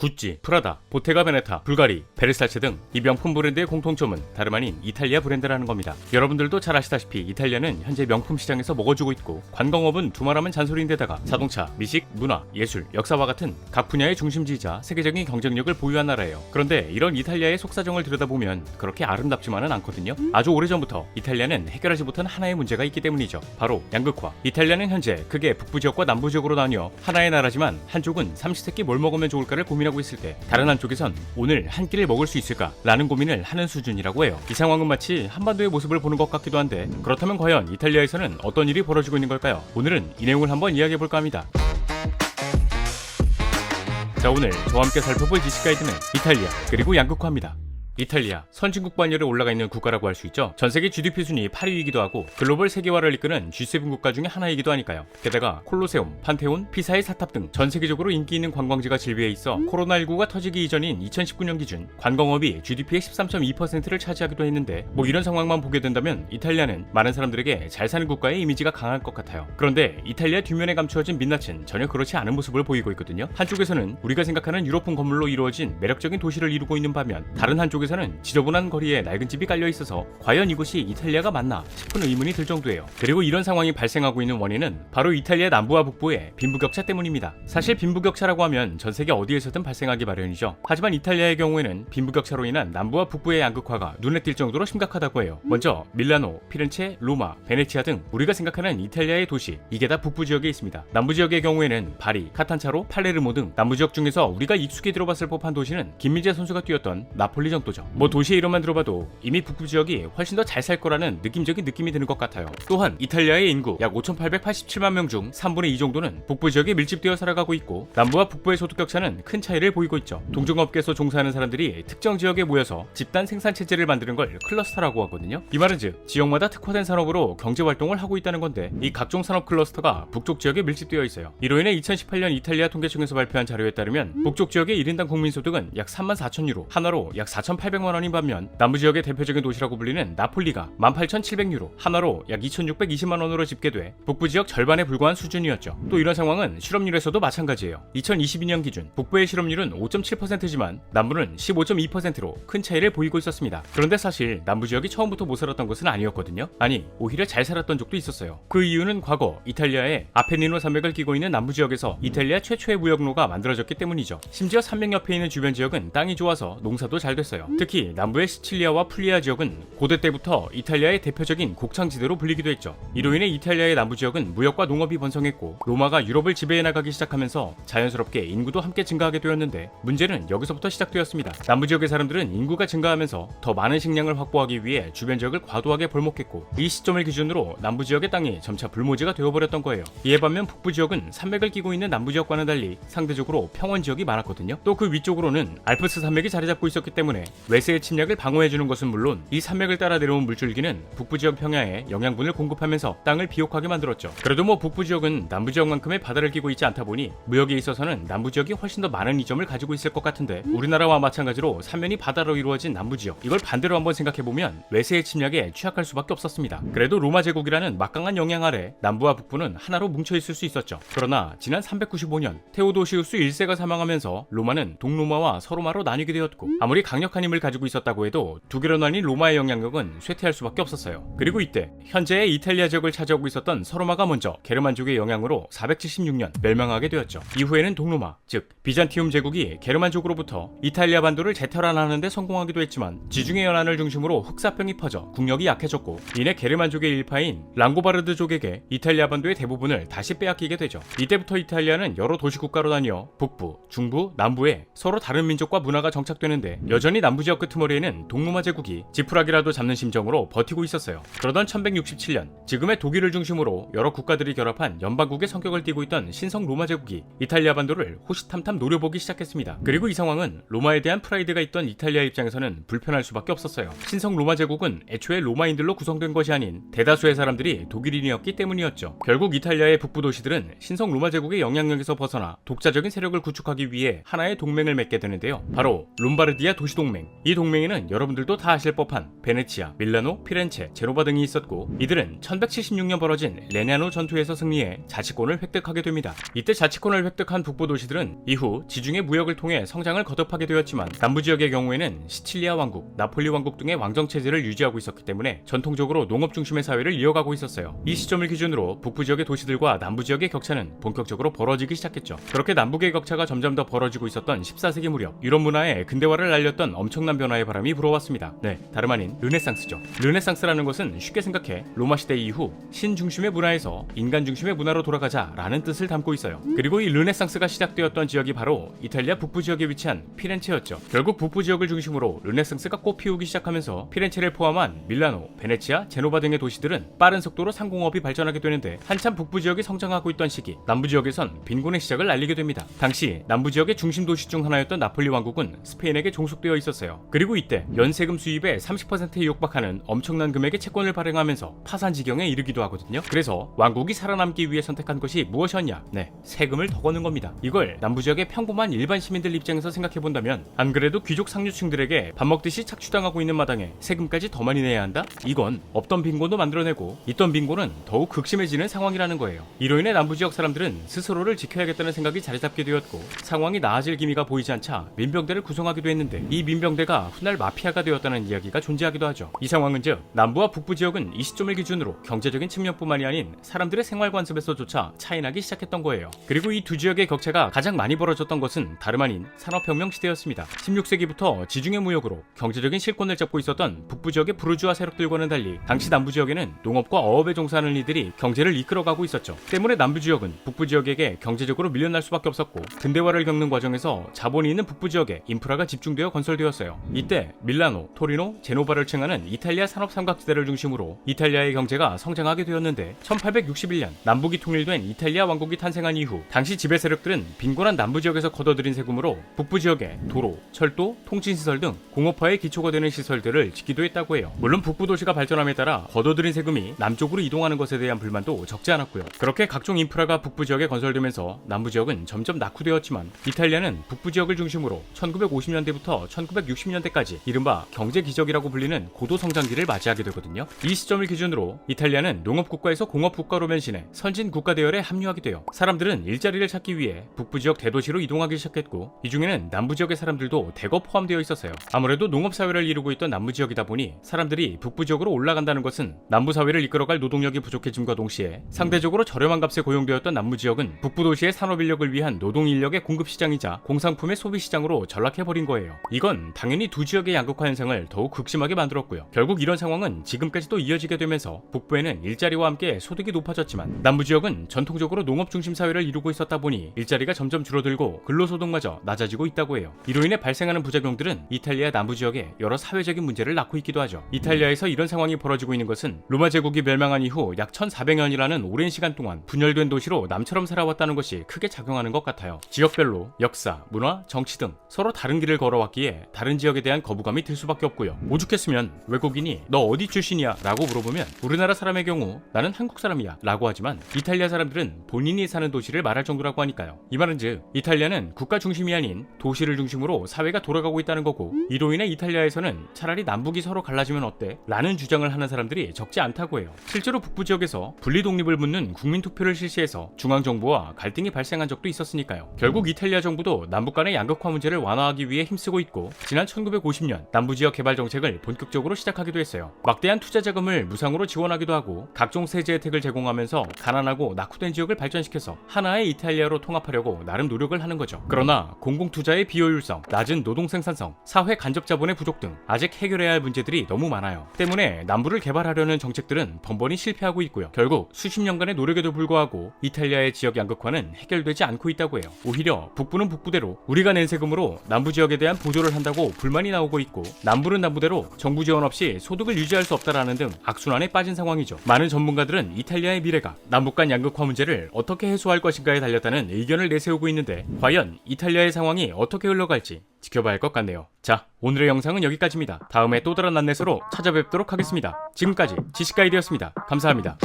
구찌, 프라다, 보테가 베네타, 불가리, 베르사체 등 이 명품 브랜드의 공통점은 다름 아닌 이탈리아 브랜드라는 겁니다. 여러분들도 잘 아시다시피 이탈리아는 현재 명품 시장에서 먹어주고 있고 관광업은 두말하면 잔소리인데다가 자동차, 미식, 문화, 예술, 역사와 같은 각 분야의 중심지이자 세계적인 경쟁력을 보유한 나라예요. 그런데 이런 이탈리아의 속사정을 들여다보면 그렇게 아름답지만은 않거든요. 아주 오래전부터 이탈리아는 해결하지 못한 하나의 문제가 있기 때문이죠. 바로 양극화. 이탈리아는 현재 크게 북부 지역과 남부 지역으로 나뉘어 하나의 나라지만 한쪽은 삼시세끼 뭘 먹으면 좋을까를 고민하고 있을 때 다른 한쪽에선 오늘 한 끼를 먹을 수 있을까 라는 고민을 하는 수준이라고 해요. 이 상황은 마치 한반도의 모습을 보는 것 같기도 한데 그렇다면 과연 이탈리아에서는 어떤 일이 벌어지고 있는 걸까요? 오늘은 이 내용을 한번 이야기해볼까 합니다. 자, 오늘 저와 함께 살펴볼 지식 가이드는 이탈리아 그리고 양극화입니다. 이탈리아, 선진국 반열에 올라가 있는 국가라고 할 수 있죠. 전세계 GDP 순위 8위이기도 하고 글로벌 세계화를 이끄는 G7 국가 중에 하나이기도 하니까요. 게다가 콜로세움, 판테온, 피사의 사탑 등 전 세계적으로 인기 있는 관광지가 질비해 있어 코로나19가 터지기 이전인 2019년 기준 관광업이 GDP의 13.2%를 차지하기도 했는데 뭐 이런 상황만 보게 된다면 이탈리아는 많은 사람들에게 잘 사는 국가의 이미지가 강할 것 같아요. 그런데 이탈리아 뒷면에 감추어진 민낯은 전혀 그렇지 않은 모습을 보이고 있거든요. 한쪽에서는 우리가 생각하는 유럽풍 건물로 이루어진 매력적인 도시를 이루고 있는 반면 다른 한쪽에서는 지저분한 거리에 낡은 집이 깔려 있어서 과연 이곳이 이탈리아가 맞나 싶은 의문이 들 정도예요. 그리고 이런 상황이 발생하고 있는 원인은 바로 이탈리아 남부와 북부의 빈부격차 때문입니다. 사실 빈부격차라고 하면 전 세계 어디에서든 발생하기 마련이죠. 하지만 이탈리아의 경우에는 빈부격차로 인한 남부와 북부의 양극화가 눈에 띌 정도로 심각하다고 해요. 먼저 밀라노, 피렌체, 로마, 베네치아 등 우리가 생각하는 이탈리아의 도시, 이게 다 북부 지역에 있습니다. 남부 지역의 경우에는 파리, 카탄차로, 팔레르모 등 남부 지역 중에서 우리가 익숙히 들어봤을 법한 도시는 김민재 선수가 뛰었던 나폴리 정도죠. 뭐 도시의 이름만 들어봐도 이미 북부 지역이 훨씬 더 잘 살 거라는 느낌적인 느낌이 드는 것 같아요. 또한 이탈리아의 인구 약 5,887만 명 중 3분의 2 정도는 북부 지역에 밀집되어 살아가고 있고 남부와 북부의 소득 격차는 큰 차이를 보이고 있죠. 동종업계에서 종사하는 사람들이 특정 지역에 모여서 집단 생산 체제를 만드는 걸 클러스터라고 하거든요. 이 말은 즉 지역마다 특화된 산업으로 경제 활동을 하고 있다는 건데 이 각종 산업 클러스터가 북쪽 지역에 밀집되어 있어요. 이로 인해 2018년 이탈리아 통계청에서 발표한 자료에 따르면 북쪽 지역의 1인당 국민소득은 약 34,000유로, 한화로 약 4,800만 원인 반면 남부 지역의 대표적인 도시라고 불리는 나폴리가 18,700유로, 한화로 약 2,620만 원으로 집계돼 북부 지역 절반에 불과한 수준이었죠. 또 이런 상황은 실업률에서도 마찬가지예요. 2022년 기준 북부의 실업률은 5.7%지만 남부는 15.2%로 큰 차이를 보이고 있었습니다. 그런데 사실 남부 지역이 처음부터 못 살았던 것은 아니었거든요. 아니, 오히려 잘 살았던 적도 있었어요. 그 이유는 과거 이탈리아의 아펜니노 산맥을 끼고 있는 남부 지역에서 이탈리아 최초의 무역로가 만들어졌기 때문이죠. 심지어 산맥 옆에 있는 주변 지역은 땅이 좋아서 농사도 잘 됐어요. 특히 남부의 시칠리아와 풀리아 지역은 고대 때부터 이탈리아의 대표적인 곡창지대로 불리기도 했죠. 이로 인해 이탈리아의 남부 지역은 무역과 농업이 번성했고 로마가 유럽을 지배해 나가기 시작하면서 자연스럽게 인구도 함께 증가하게 되었는데 문제는 여기서부터 시작되었습니다. 남부 지역의 사람들은 인구가 증가하면서 더 많은 식량을 확보하기 위해 주변 지역을 과도하게 벌목했고 이 시점을 기준으로 남부 지역의 땅이 점차 불모지가 되어버렸던 거예요. 이에 반면 북부 지역은 산맥을 끼고 있는 남부 지역과는 달리 상대적으로 평원 지역이 많았거든요. 또 그 위쪽으로는 알프스 산맥이 자리 잡고 있었기 때문에 외세의 침략을 방어해주는 것은 물론 이 산맥을 따라 내려온 물줄기는 북부 지역 평야에 영양분을 공급하면서 땅을 비옥하게 만들었죠. 그래도 뭐 북부 지역은 남부 지역만큼의 바다를 끼고 있지 않다 보니 무역에 있어서는 남부 지역이 훨씬 더 많은 이점을 가지고 있을 것 같은데 우리나라와 마찬가지로 삼면이 바다로 이루어진 남부 지역, 이걸 반대로 한번 생각해보면 외세의 침략에 취약할 수밖에 없었습니다. 그래도 로마 제국이라는 막강한 영향 아래 남부와 북부는 하나로 뭉쳐있을 수 있었죠. 그러나 지난 395년 테오도시우스 1세가 사망하면서 로마는 동로마와 서로마로 나뉘게 되었고 아무리 강력한 힘을 가지고 있었다고 해도 두 개로 나뉜 로마의 영향력은 쇠퇴할 수밖에 없었어요. 그리고 이때 현재의 이탈리아 지역을 차지하고 있었던 서로마가 먼저 게르만족의 영향으로 476년 멸망하게 되었죠. 이후에는 동로마, 즉 비잔티움 제국이 게르만족으로부터 이탈리아 반도를 재탈환하는 데 성공하기도 했지만 지중해 연안을 중심으로 흑사병이 퍼져 국력이 약해졌고 이내 게르만족의 일파인 랑고바르드족에게 이탈리아 반도의 대부분을 다시 빼앗기게 되죠. 이때부터 이탈리아는 여러 도시국가로 나뉘어 북부, 중부, 남부에 서로 다른 민족과 문화가 정착되는데 여전히 남부 지역 끄트머리에는 동로마 제국이 지푸라기라도 잡는 심정으로 버티고 있었어요. 그러던 1167년 지금의 독일을 중심으로 여러 국가들이 결합한 연방국의 성격을 띠고 있던 신성 로마 제국이 이탈리아 반도를 호시탐탐 노려보기 시작했습니다. 그리고 이 상황은 로마에 대한 프라이드가 있던 이탈리아 입장에서는 불편할 수밖에 없었어요. 신성 로마 제국은 애초에 로마인들로 구성된 것이 아닌 대다수의 사람들이 독일인이었기 때문이었죠. 결국 이탈리아의 북부 도시들은 신성 로마 제국의 영향력에서 벗어나 독자적인 세력을 구축하기 위해 하나의 동맹을 맺게 되는데요. 바로 롬바르디아 도시동맹, 이 동맹에는 여러분들도 다 아실 법한 베네치아, 밀라노, 피렌체, 제노바 등이 있었고 이들은 1176년 벌어진 레냐노 전투에서 승리해 자치권을 획득하게 됩니다. 이때 자치권을 획득한 북부 도시들은 이후 지중해 무역을 통해 성장을 거듭하게 되었지만 남부 지역의 경우에는 시칠리아 왕국, 나폴리 왕국 등의 왕정 체제를 유지하고 있었기 때문에 전통적으로 농업 중심의 사회를 이어가고 있었어요. 이 시점을 기준으로 북부 지역의 도시들과 남부 지역의 격차는 본격적으로 벌어지기 시작했죠. 그렇게 남북의 격차가 점점 더 벌어지고 있었던 14세기 무렵 유럽 문화에 근대화를 알렸던 엄청난 변화의 바람이 불어왔습니다. 네, 다름 아닌 르네상스죠. 르네상스라는 것은 쉽게 생각해 로마 시대 이후 신중심의 문화에서 인간 중심의 문화로 돌아가자라는 뜻을 담고 있어요. 그리고 이 르네상스가 시작되었던 지역이 바로 이탈리아 북부 지역에 위치한 피렌체였죠. 결국 북부 지역을 중심으로 르네상스가 꽃피우기 시작하면서 피렌체를 포함한 밀라노, 베네치아, 제노바 등의 도시들은 빠른 속도로 상공업이 발전하게 되는데 한참 북부 지역이 성장하고 있던 시기 남부 지역에선 빈곤의 시작을 알리게 됩니다. 당시 남부 지역의 중심 도시 중 하나였던 나폴리 왕국은 스페인에게 종속되어 있었어요. 그리고 이때 연세금 수입의 30%에 육박하는 엄청난 금액의 채권을 발행하면서 파산 지경에 이르기도 하거든요. 그래서 왕국이 살아남기 위해 선택한 것이 무엇이었냐? 네, 세금을 더 거는 겁니다. 이걸 남부 지역의 평범한 일반 시민들 입장에서 생각해본다면 안 그래도 귀족 상류층들에게 밥 먹듯이 착취당하고 있는 마당에 세금까지 더 많이 내야 한다? 이건 없던 빈곤도 만들어내고 있던 빈곤은 더욱 극심해지는 상황이라는 거예요. 이로 인해 남부 지역 사람들은 스스로를 지켜야겠다는 생각이 자리잡게 되었고 상황이 나아질 기미가 보이지 않자 민병대를 구성하기도 했는데 이 민병대가 훗날 마피아가 되었다는 이야기가 존재하기도 하죠. 이 상황은 즉 남부와 북부 지역은 이 시점을 기준으로 경제적인 측면뿐만이 아닌 사람들의 생활 관습에서조차 차이나기 시작했던 거예요. 그리고 이 두 지역의 격차가 가장 많이 벌어졌던 것은 다름 아닌 산업혁명 시대였습니다. 16세기부터 지중해 무역으로 경제적인 실권을 잡고 있었던 북부 지역의 부르주아 세력들과는 달리 당시 남부 지역에는 농업과 어업에 종사하는 이들이 경제를 이끌어가고 있었죠. 때문에 남부 지역은 북부 지역에게 경제적으로 밀려날 수밖에 없었고 근대화를 겪는 과정에서 자본이 있는 북부 지역에 인프라가 집중되어 건설되었어요. 이때 밀라노, 토리노, 제노바를 칭하는 이탈리아 산업 삼각지대를 중심으로 이탈리아의 경제가 성장하게 되었는데 1861년 남북이 통일된 이탈리아 왕국이 탄생한 이후 당시 지배 세력들은 빈곤한 남부 지역에서 걷어들인 세금으로 북부 지역에 도로, 철도, 통신시설 등 공업화의 기초가 되는 시설들을 짓기도 했다고 해요. 물론 북부 도시가 발전함에 따라 걷어들인 세금이 남쪽으로 이동하는 것에 대한 불만도 적지 않았고요. 그렇게 각종 인프라가 북부 지역에 건설되면서 남부 지역은 점점 낙후되었지만 이탈리아는 북부 지역을 중심으로 1950년대부터 1960년대까지 이른바 경제 기적이라고 불리는 고도 성장기를 맞이하게 되거든요. 이 시점을 기준으로 이탈리아는 농업 국가에서 공업 국가로 변신해 선진 국가 대열에 합류하게 돼요. 사람들은 일자리를 찾기 위해 북부 지역 대도시로 이동하기 시작했고 이 중에는 남부 지역의 사람들도 대거 포함되어 있었어요. 아무래도 농업 사회를 이루고 있던 남부 지역이다 보니 사람들이 북부 지역으로 올라간다는 것은 남부 사회를 이끌어갈 노동력이 부족해짐과 동시에 상대적으로 저렴한 값에 고용되었던 남부 지역은 북부 도시의 산업 인력을 위한 노동 인력의 공급 시장이자 공상품의 소비 시장으로 전락해버린 거예요. 이건 당연히 두 지역의 양극화 현상을 더욱 극심하게 만들었고요. 결국 이런 상황은 지금까지도 이어지게 되면서 북부에는 일자리와 함께 소득이 높아졌지만 남부 지역은 전통적으로 농업 중심 사회를 이루고 있었다 보니 일자리가 점점 줄어들고 근로소득마저 낮아지고 있다고 해요. 이로 인해 발생하는 부작용들은 이탈리아 남부 지역에 여러 사회적인 문제를 낳고 있기도 하죠. 이탈리아에서 이런 상황이 벌어지고 있는 것은 로마 제국이 멸망한 이후 약 1400년이라는 오랜 시간 동안 분열된 도시로 남처럼 살아왔다는 것이 크게 작용하는 것 같아요. 지역별로 역사, 문화, 정치 등 서로 다른 길을 걸어왔기에 다른 지역에 대한 거부감이 들 수밖에 없고요. 오죽했으면 외국인이 너 어디 출신이야? 라고 물어보면 우리나라 사람의 경우 나는 한국 사람이야 라고 하지만 이탈리아 사람들은 본인이 사는 도시를 말할 정도라고 하니까요. 이 말은즉 이탈리아는 국가 중심이 아닌 도시를 중심으로 사회가 돌아가고 있다는 거고 이로 인해 이탈리아에서는 차라리 남북이 서로 갈라지면 어때? 라는 주장을 하는 사람들이 적지 않다고 해요. 실제로 북부 지역에서 분리 독립을 묻는 국민투표를 실시해서 중앙정부와 갈등이 발생한 적도 있었으니까요. 결국 이탈리아 정부도 남북 간의 양극화 문제를 완화하기 위해 힘쓰고 있고 지난 1950년 남부지역 개발 정책을 본격적으로 시작하기도 했어요. 막대한 투자 자금을 무상으로 지원하기도 하고 각종 세제 혜택을 제공하면서 가난하고 낙후된 지역을 발전시켜서 하나의 이탈리아로 통합하려고 나름 노력을 하는 거죠. 그러나 공공투자의 비효율성, 낮은 노동 생산성, 사회 간접 자본의 부족 등 아직 해결해야 할 문제들이 너무 많아요. 때문에 남부를 개발하려는 정책들은 번번이 실패하고 있고요. 결국 수십 년간의 노력에도 불구하고 이탈리아의 지역 양극화는 해결되지 않고 있다고 해요. 오히려 북부는 북부대로 우리가 낸 세금으로 남부 지역에 대한 보조를 한다고 불만이 나오고 있고 남부는 남부대로 정부 지원 없이 소득을 유지할 수 없다라는 등 악순환에 빠진 상황이죠. 많은 전문가들은 이탈리아의 미래가 남북 간 양극화 문제를 어떻게 해소할 것인가에 달렸다는 의견을 내세우고 있는데 과연 이탈리아의 상황이 어떻게 흘러갈지 지켜봐야 할 것 같네요. 자, 오늘의 영상은 여기까지입니다. 다음에 또 다른 안내서로 찾아뵙도록 하겠습니다. 지금까지 지식가이드였습니다. 감사합니다.